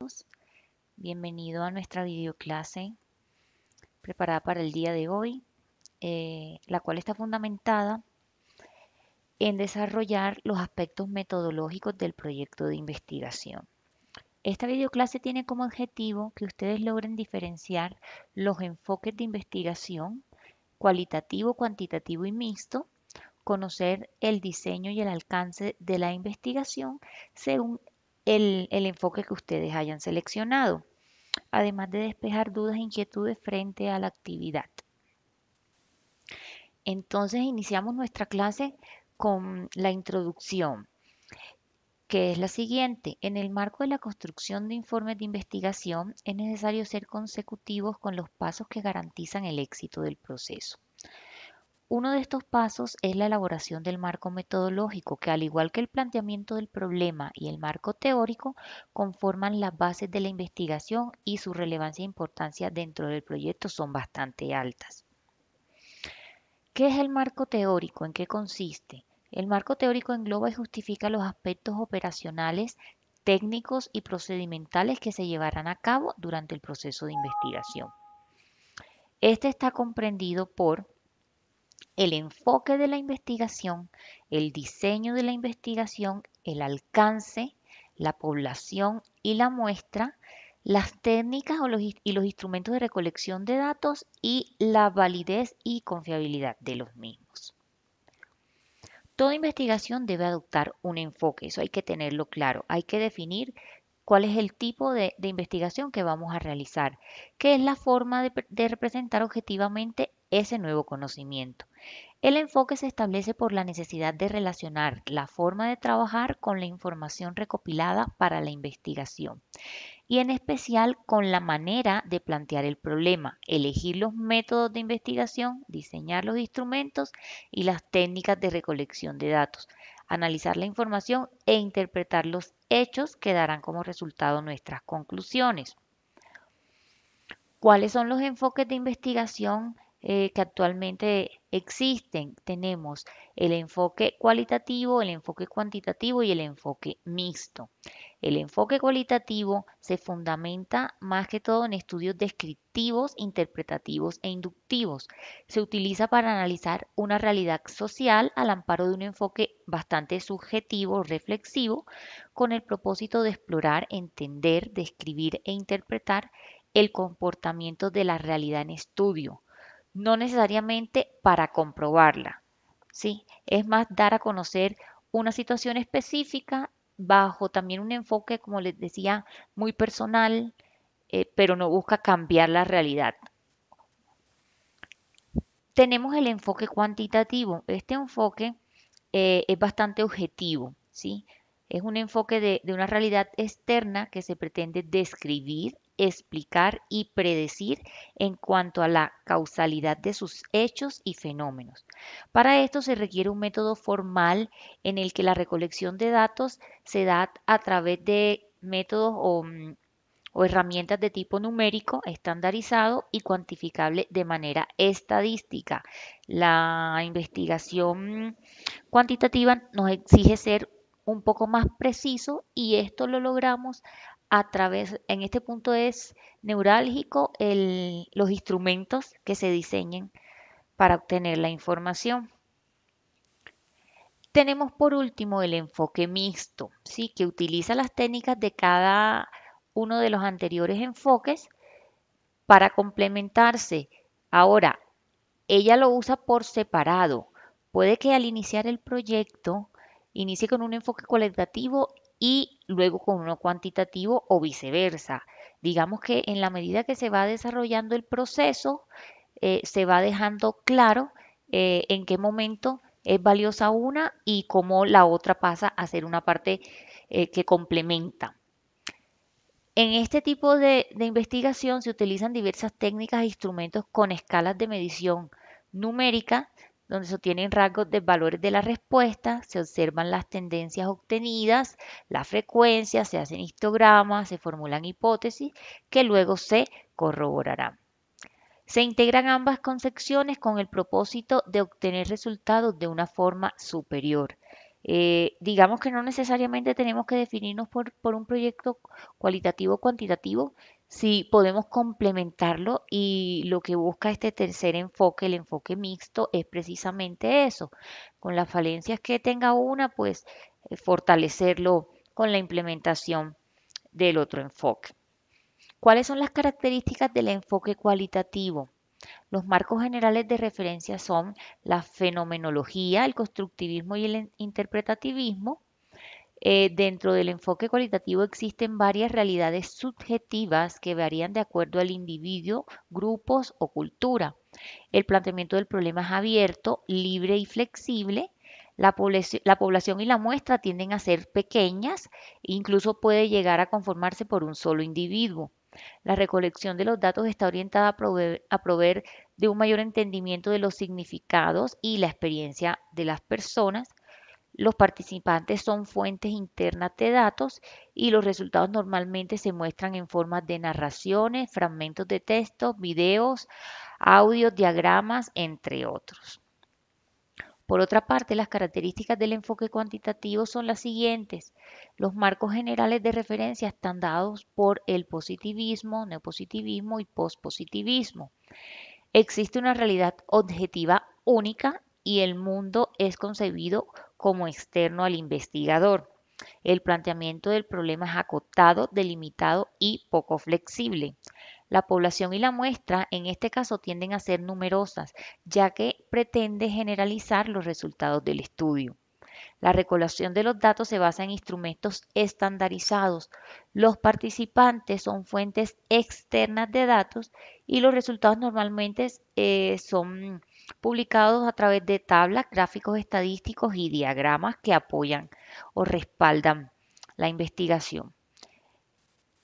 todos. Bienvenido a nuestra videoclase preparada para el día de hoy, la cual está fundamentada en desarrollar los aspectos metodológicos del proyecto de investigación. Esta videoclase tiene como objetivo que ustedes logren diferenciar los enfoques de investigación, cualitativo, cuantitativo y mixto, conocer el diseño y el alcance de la investigación según el enfoque que ustedes hayan seleccionado, además de despejar dudas e inquietudes frente a la actividad. Entonces iniciamos nuestra clase con la introducción, que es la siguiente. En el marco de la construcción de informes de investigación es necesario ser consecutivos con los pasos que garantizan el éxito del proceso. Uno de estos pasos es la elaboración del marco metodológico, que al igual que el planteamiento del problema y el marco teórico, conforman las bases de la investigación y su relevancia e importancia dentro del proyecto son bastante altas. ¿Qué es el marco teórico? ¿En qué consiste? El marco teórico engloba y justifica los aspectos operacionales, técnicos y procedimentales que se llevarán a cabo durante el proceso de investigación. Este está comprendido por el enfoque de la investigación, el diseño de la investigación, el alcance, la población y la muestra, las técnicas y los instrumentos de recolección de datos y la validez y confiabilidad de los mismos. Toda investigación debe adoptar un enfoque, eso hay que tenerlo claro. Hay que definir cuál es el tipo de investigación que vamos a realizar, qué es la forma de representar objetivamente ese nuevo conocimiento. El enfoque se establece por la necesidad de relacionar la forma de trabajar con la información recopilada para la investigación y en especial con la manera de plantear el problema, elegir los métodos de investigación, diseñar los instrumentos y las técnicas de recolección de datos, analizar la información e interpretar los hechos que darán como resultado nuestras conclusiones. ¿Cuáles son los enfoques de investigación que actualmente existen? Tenemos el enfoque cualitativo, el enfoque cuantitativo y el enfoque mixto. El enfoque cualitativo se fundamenta más que todo en estudios descriptivos, interpretativos e inductivos. Se utiliza para analizar una realidad social al amparo de un enfoque bastante subjetivo, reflexivo, con el propósito de explorar, entender, describir e interpretar el comportamiento de la realidad en estudio, no necesariamente para comprobarla, ¿sí? Es más dar a conocer una situación específica bajo también un enfoque, como les decía, muy personal, pero no busca cambiar la realidad. Tenemos el enfoque cuantitativo. Este enfoque es bastante objetivo, ¿sí? Es un enfoque de una realidad externa que se pretende describir, explicar y predecir en cuanto a la causalidad de sus hechos y fenómenos. Para esto se requiere un método formal en el que la recolección de datos se da a través de métodos o herramientas de tipo numérico, estandarizado y cuantificable de manera estadística. La investigación cuantitativa nos exige ser un poco más preciso y esto lo logramos a través, en este punto es neurálgico, los instrumentos que se diseñen para obtener la información. Tenemos por último el enfoque mixto, ¿sí? Que utiliza las técnicas de cada uno de los anteriores enfoques para complementarse. Ahora, ella lo usa por separado. Puede que al iniciar el proyecto inicie con un enfoque cualitativo y luego con uno cuantitativo o viceversa. Digamos que en la medida que se va desarrollando el proceso, se va dejando claro en qué momento es valiosa una y cómo la otra pasa a ser una parte que complementa. En este tipo de investigación se utilizan diversas técnicas e instrumentos con escalas de medición numérica, donde se obtienen rasgos de valores de la respuesta, se observan las tendencias obtenidas, la frecuencia, se hacen histogramas, se formulan hipótesis que luego se corroborarán. Se integran ambas concepciones con el propósito de obtener resultados de una forma superior. Digamos que no necesariamente tenemos que definirnos por un proyecto cualitativo o cuantitativo, si podemos complementarlo y lo que busca este tercer enfoque, el enfoque mixto, es precisamente eso. Con las falencias que tenga una, pues fortalecerlo con la implementación del otro enfoque. ¿Cuáles son las características del enfoque cualitativo? Los marcos generales de referencia son la fenomenología, el constructivismo y el interpretativismo. Dentro del enfoque cualitativo existen varias realidades subjetivas que varían de acuerdo al individuo, grupos o cultura. El planteamiento del problema es abierto, libre y flexible. La población y la muestra tienden a ser pequeñas, incluso puede llegar a conformarse por un solo individuo. La recolección de los datos está orientada a proveer de un mayor entendimiento de los significados y la experiencia de las personas. Los participantes son fuentes internas de datos y los resultados normalmente se muestran en formas de narraciones, fragmentos de texto, videos, audios, diagramas, entre otros. Por otra parte, las características del enfoque cuantitativo son las siguientes. Los marcos generales de referencia están dados por el positivismo, neopositivismo y pospositivismo. Existe una realidad objetiva única y el mundo es concebido como externo al investigador. El planteamiento del problema es acotado, delimitado y poco flexible. La población y la muestra en este caso tienden a ser numerosas, ya que pretende generalizar los resultados del estudio. La recolección de los datos se basa en instrumentos estandarizados. Los participantes son fuentes externas de datos y los resultados normalmente son publicados a través de tablas, gráficos estadísticos y diagramas que apoyan o respaldan la investigación.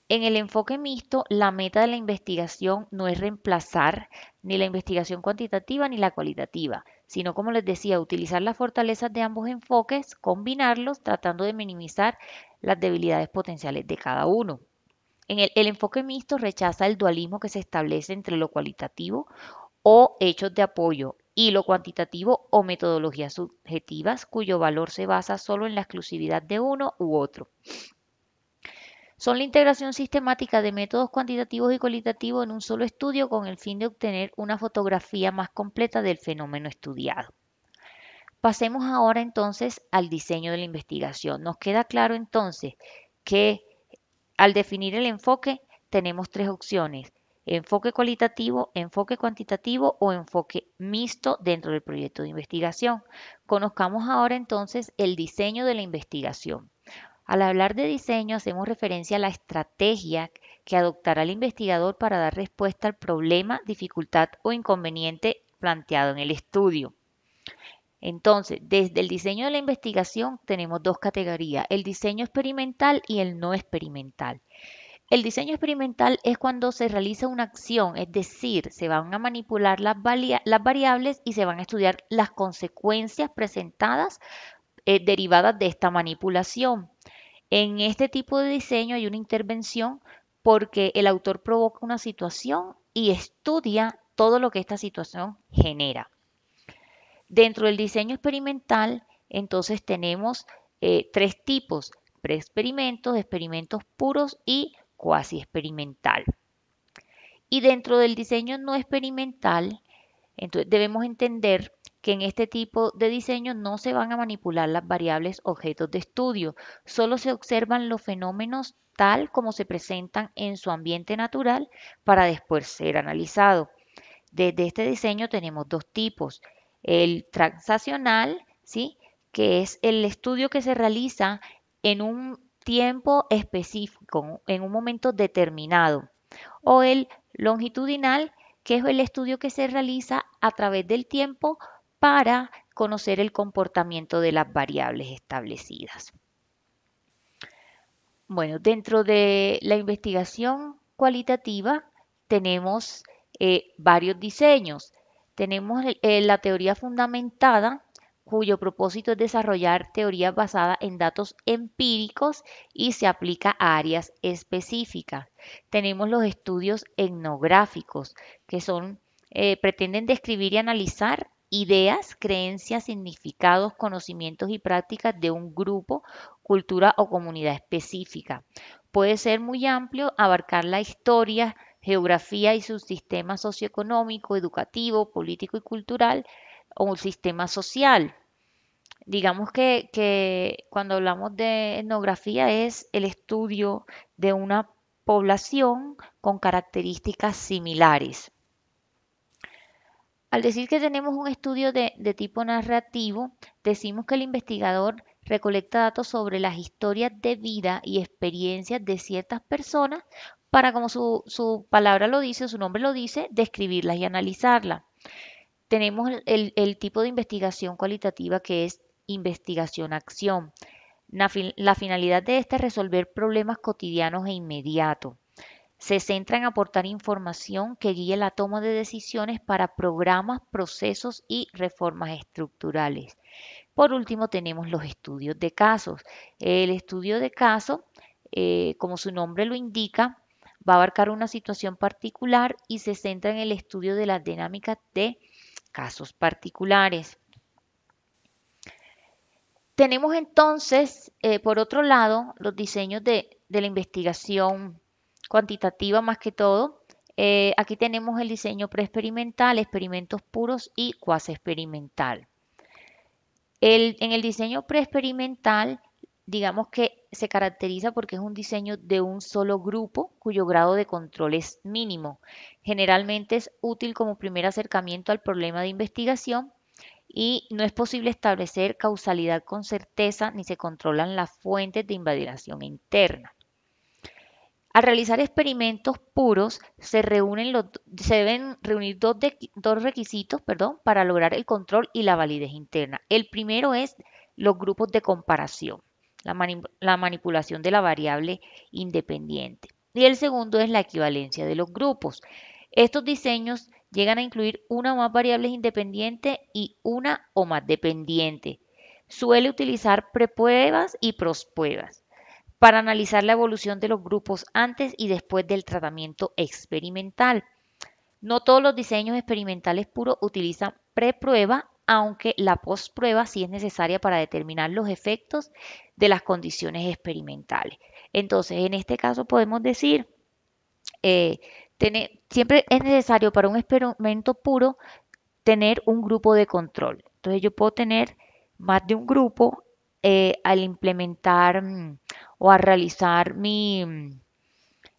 En el enfoque mixto, la meta de la investigación no es reemplazar ni la investigación cuantitativa ni la cualitativa, sino, como les decía, utilizar las fortalezas de ambos enfoques, combinarlos, tratando de minimizar las debilidades potenciales de cada uno. El enfoque mixto rechaza el dualismo que se establece entre lo cualitativo o hechos de apoyo y lo cuantitativo o metodologías subjetivas cuyo valor se basa solo en la exclusividad de uno u otro. Son la integración sistemática de métodos cuantitativos y cualitativos en un solo estudio con el fin de obtener una fotografía más completa del fenómeno estudiado. Pasemos ahora entonces al diseño de la investigación. Nos queda claro entonces que al definir el enfoque tenemos tres opciones: enfoque cualitativo, enfoque cuantitativo o enfoque mixto dentro del proyecto de investigación. Conozcamos ahora entonces el diseño de la investigación. Al hablar de diseño, hacemos referencia a la estrategia que adoptará el investigador para dar respuesta al problema, dificultad o inconveniente planteado en el estudio. Entonces, desde el diseño de la investigación tenemos dos categorías: el diseño experimental y el no experimental. El diseño experimental es cuando se realiza una acción, es decir, se van a manipular las variables y se van a estudiar las consecuencias presentadas derivadas de esta manipulación. En este tipo de diseño hay una intervención porque el autor provoca una situación y estudia todo lo que esta situación genera. Dentro del diseño experimental, entonces tenemos tres tipos: preexperimentos, experimentos puros y cuasi experimental. Y dentro del diseño no experimental, entonces debemos entender que en este tipo de diseño no se van a manipular las variables objetos de estudio, solo se observan los fenómenos tal como se presentan en su ambiente natural para después ser analizados. Desde este diseño tenemos dos tipos: el transaccional, ¿sí?, que es el estudio que se realiza en un tiempo específico, en un momento determinado, o el longitudinal, que es el estudio que se realiza a través del tiempo para conocer el comportamiento de las variables establecidas. Bueno, dentro de la investigación cualitativa tenemos varios diseños. Tenemos la teoría fundamentada, cuyo propósito es desarrollar teorías basadas en datos empíricos y se aplica a áreas específicas. Tenemos los estudios etnográficos, que pretenden describir y analizar ideas, creencias, significados, conocimientos y prácticas de un grupo, cultura o comunidad específica. Puede ser muy amplio, abarcar la historia, geografía y su sistema socioeconómico, educativo, político y cultural o un sistema social. Digamos que cuando hablamos de etnografía es el estudio de una población con características similares. Al decir que tenemos un estudio de tipo narrativo, decimos que el investigador recolecta datos sobre las historias de vida y experiencias de ciertas personas para, como su palabra lo dice, su nombre lo dice, describirlas y analizarlas. Tenemos el tipo de investigación cualitativa que es investigación-acción. La finalidad de esta es resolver problemas cotidianos e inmediatos. Se centra en aportar información que guíe la toma de decisiones para programas, procesos y reformas estructurales. Por último, tenemos los estudios de casos. El estudio de caso, como su nombre lo indica, va a abarcar una situación particular y se centra en el estudio de las dinámicas de casos particulares. Tenemos entonces, por otro lado, los diseños de la investigación cuantitativa más que todo. Aquí tenemos el diseño preexperimental, experimentos puros y cuasi experimental. En el diseño preexperimental, digamos que se caracteriza porque es un diseño de un solo grupo cuyo grado de control es mínimo. Generalmente es útil como primer acercamiento al problema de investigación y no es posible establecer causalidad con certeza ni se controlan las fuentes de invalidación interna. Al realizar experimentos puros, se deben reunir dos requisitos, para lograr el control y la validez interna. El primero es los grupos de comparación, la manipulación de la variable independiente. Y el segundo es la equivalencia de los grupos. Estos diseños llegan a incluir una o más variables independientes y una o más dependientes. Suele utilizar prepruebas y pospruebas para analizar la evolución de los grupos antes y después del tratamiento experimental. No todos los diseños experimentales puros utilizan preprueba, aunque la postprueba sí es necesaria para determinar los efectos de las condiciones experimentales. Entonces, en este caso podemos decir, eh, siempre es necesario para un experimento puro tener un grupo de control. Entonces yo puedo tener más de un grupo al implementar o a realizar mi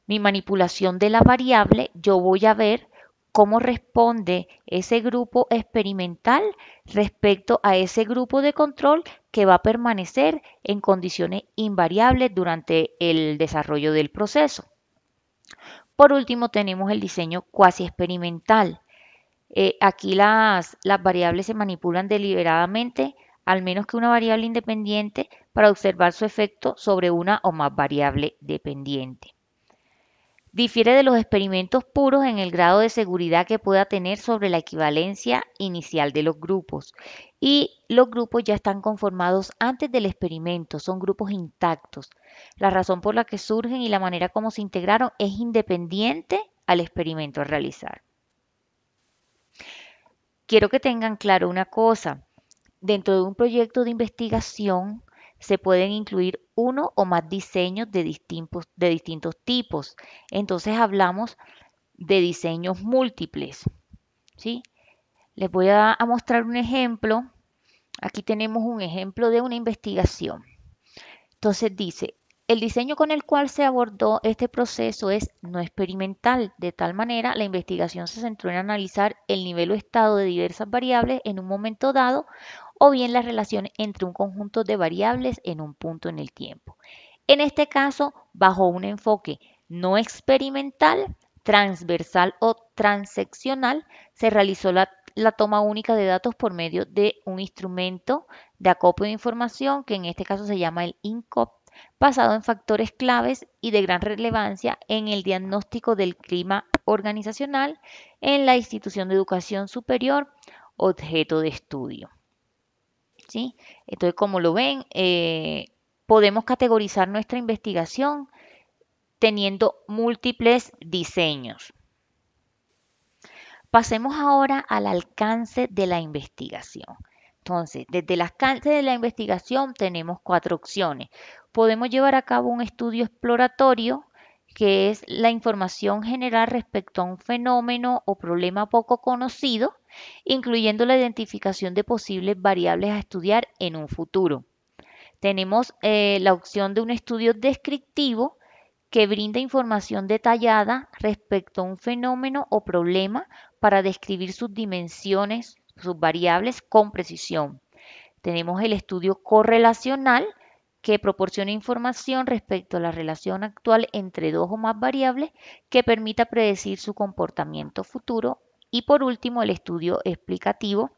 manipulación de la variable, yo voy a ver cómo responde ese grupo experimental respecto a ese grupo de control que va a permanecer en condiciones invariables durante el desarrollo del proceso. Por último, tenemos el diseño cuasi experimental. Aquí las variables se manipulan deliberadamente, al menos que una variable independiente, para observar su efecto sobre una o más variable dependiente. Difiere de los experimentos puros en el grado de seguridad que pueda tener sobre la equivalencia inicial de los grupos. Y los grupos ya están conformados antes del experimento, son grupos intactos. La razón por la que surgen y la manera como se integraron es independiente al experimento a realizar. Quiero que tengan claro una cosa. Dentro de un proyecto de investigación se pueden incluir uno o más diseños de distintos tipos. Entonces hablamos de diseños múltiples, ¿sí? Les voy a mostrar un ejemplo. Aquí tenemos un ejemplo de una investigación. Entonces dice, el diseño con el cual se abordó este proceso es no experimental. De tal manera, la investigación se centró en analizar el nivel o estado de diversas variables en un momento dado o bien la relación entre un conjunto de variables en un punto en el tiempo. En este caso, bajo un enfoque no experimental, transversal o transeccional, se realizó la toma única de datos por medio de un instrumento de acopio de información, que en este caso se llama el INCOP, basado en factores claves y de gran relevancia en el diagnóstico del clima organizacional en la institución de educación superior objeto de estudio. ¿Sí? Entonces, como lo ven, podemos categorizar nuestra investigación teniendo múltiples diseños. Pasemos ahora al alcance de la investigación. Entonces, desde el alcance de la investigación tenemos cuatro opciones. Podemos llevar a cabo un estudio exploratorio, que es la información general respecto a un fenómeno o problema poco conocido, incluyendo la identificación de posibles variables a estudiar en un futuro. Tenemos la opción de un estudio descriptivo, que brinda información detallada respecto a un fenómeno o problema para describir sus dimensiones, sus variables con precisión. Tenemos el estudio correlacional, que proporciona información respecto a la relación actual entre dos o más variables que permita predecir su comportamiento futuro. Y por último, el estudio explicativo,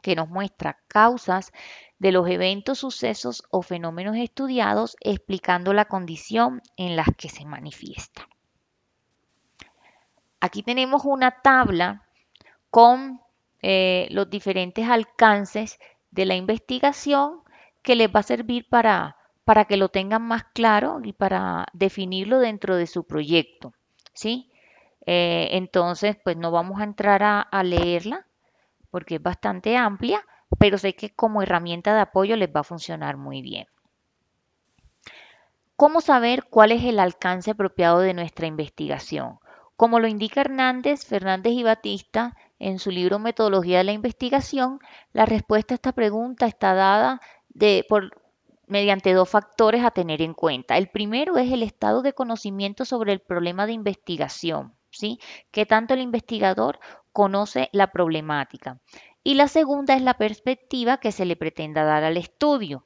que nos muestra causas de los eventos, sucesos o fenómenos estudiados, explicando la condición en la que se manifiesta. Aquí tenemos una tabla con los diferentes alcances de la investigación, que les va a servir para que lo tengan más claro y para definirlo dentro de su proyecto, ¿sí? Entonces, pues no vamos a entrar a leerla porque es bastante amplia, pero sé que como herramienta de apoyo les va a funcionar muy bien. ¿Cómo saber cuál es el alcance apropiado de nuestra investigación? Como lo indica Fernández y Batista en su libro Metodología de la Investigación, la respuesta a esta pregunta está dada mediante dos factores a tener en cuenta. El primero es el estado de conocimiento sobre el problema de investigación, ¿sí? ¿Qué tanto el investigador conoce la problemática? Y la segunda es la perspectiva que se le pretenda dar al estudio.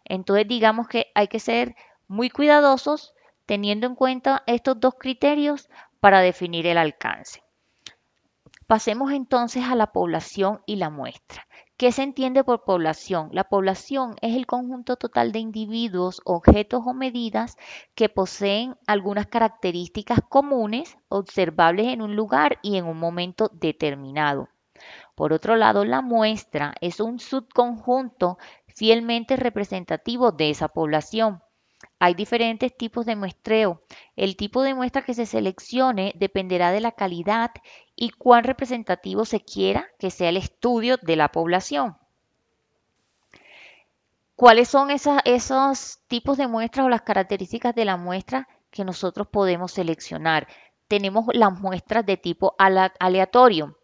Entonces, digamos que hay que ser muy cuidadosos teniendo en cuenta estos dos criterios para definir el alcance. Pasemos entonces a la población y la muestra. ¿Qué se entiende por población? La población es el conjunto total de individuos, objetos o medidas que poseen algunas características comunes observables en un lugar y en un momento determinado. Por otro lado, la muestra es un subconjunto fielmente representativo de esa población. Hay diferentes tipos de muestreo. El tipo de muestra que se seleccione dependerá de la calidad y cuán representativo se quiera que sea el estudio de la población. ¿Cuáles son esos tipos de muestras o las características de la muestra que nosotros podemos seleccionar? Tenemos las muestras de tipo aleatorio.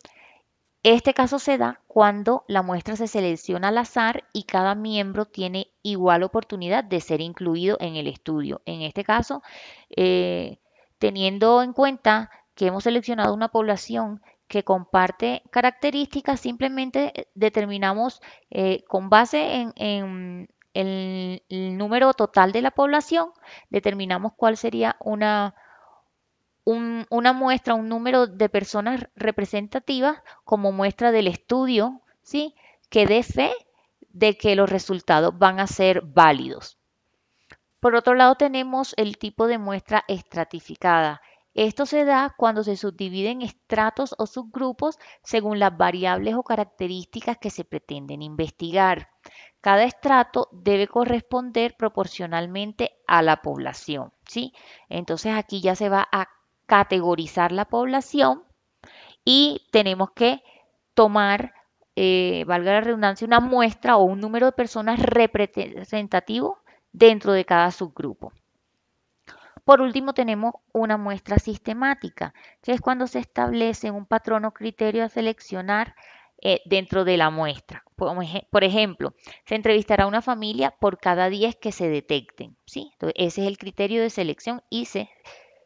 Este caso se da cuando la muestra se selecciona al azar y cada miembro tiene igual oportunidad de ser incluido en el estudio. En este caso, teniendo en cuenta que hemos seleccionado una población que comparte características, simplemente determinamos con base en el número total de la población, determinamos cuál sería una muestra, un número de personas representativas como muestra del estudio, ¿sí? Que dé fe de que los resultados van a ser válidos. Por otro lado, tenemos el tipo de muestra estratificada. Esto se da cuando se subdividen estratos o subgrupos según las variables o características que se pretenden investigar. Cada estrato debe corresponder proporcionalmente a la población, ¿sí? Entonces aquí ya se va a categorizar la población y tenemos que tomar, valga la redundancia, una muestra o un número de personas representativo dentro de cada subgrupo. Por último, tenemos una muestra sistemática, que es cuando se establece un patrón o criterio a seleccionar dentro de la muestra. Por ejemplo, se entrevistará a una familia por cada 10 que se detecten, ¿sí? Entonces, ese es el criterio de selección y se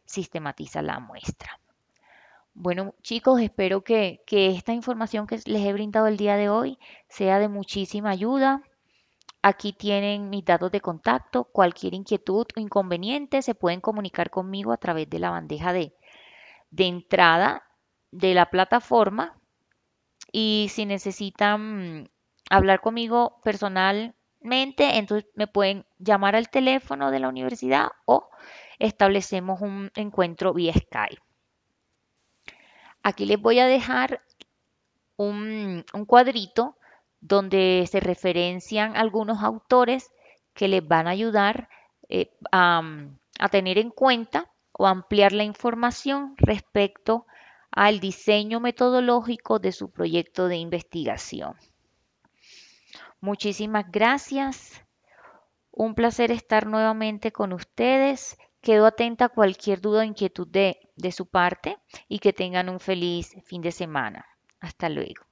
sistematiza la muestra. Bueno, chicos, espero que esta información que les he brindado el día de hoy sea de muchísima ayuda. Aquí tienen mis datos de contacto. Cualquier inquietud o inconveniente se pueden comunicar conmigo a través de la bandeja de entrada de la plataforma. Y si necesitan hablar conmigo personalmente, entonces me pueden llamar al teléfono de la universidad o establecemos un encuentro vía Skype. Aquí les voy a dejar un cuadrito donde se referencian algunos autores que les van a ayudar a tener en cuenta o ampliar la información respecto al diseño metodológico de su proyecto de investigación. Muchísimas gracias. Un placer estar nuevamente con ustedes. Quedo atenta a cualquier duda o inquietud de su parte y que tengan un feliz fin de semana. Hasta luego.